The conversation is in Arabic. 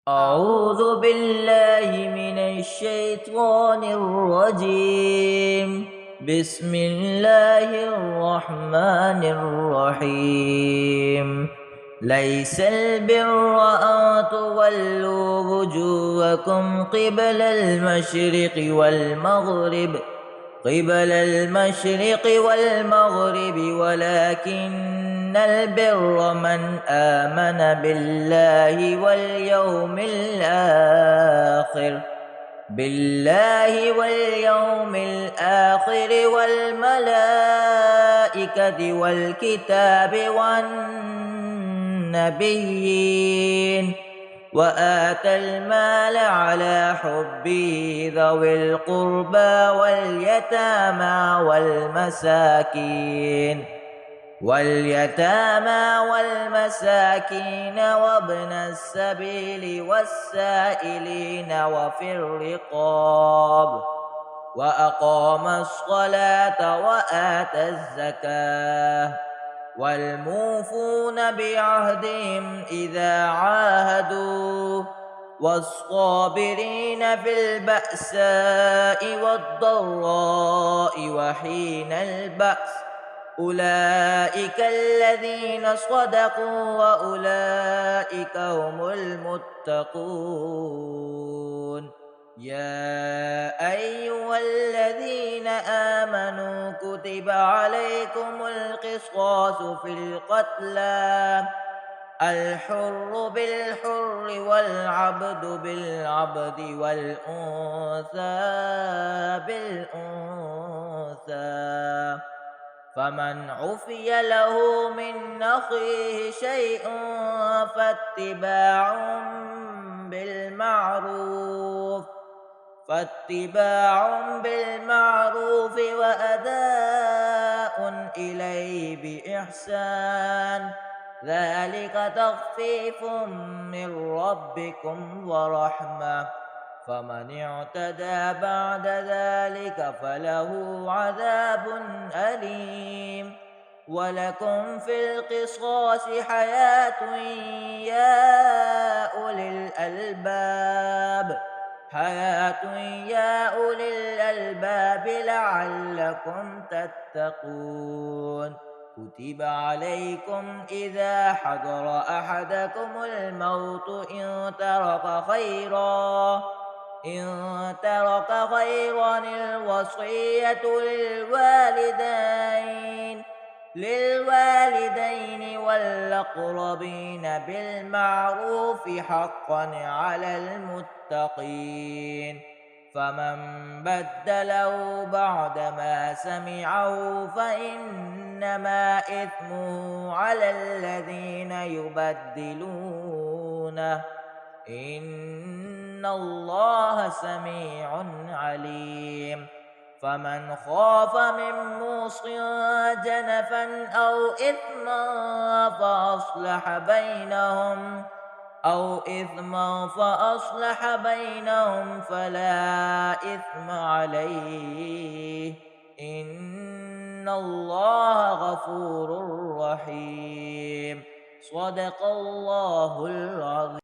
أعوذ بالله من الشيطان الرجيم. بسم الله الرحمن الرحيم. ليس البر أن تولوا وجوهكم قبل المشرق والمغرب ولكن البر من آمن بالله واليوم الآخر والملائكة والكتاب والنبيين، وآتى المال على حبه ذوي القربى واليتامى والمساكين وابن السبيل والسائلين وفي الرقاب، وأقام الصلاة وآتى الزكاة، والموفون بعهدهم إذا عاهدوا، والصابرين في البأساء والضراء وحين البأس، أولئك الذين صدقوا وأولئك هم المتقون. يا أيها الذين آمنوا كتب عليكم القصاص في القتلى، الحر بالحر والعبد بالعبد والأنثى بالأنثى، فمن عفي له من أخيه شيء فاتباع بالمعروف وأداء إليه بإحسان، ذلك تخفيف من ربكم ورحمة، فمن اعتدى بعد ذلك فله عذاب أليم. ولكم في القصاص حياة يا أولي الألباب لعلكم تتقون. كتب عليكم إذا حضر أحدكم الموت إن ترك خيرا الوصية للوالدين والأقربين بالمعروف حقا على المتقين، فمن بدله بعدما سمعه فإنما إثمه على الذين يبدلونه، إن الله سميع عليم. فمن خاف من موص جنفا أو إثما فأصلح بينهم فلا إثم عليه، إن الله غفور رحيم. صدق الله العظيم.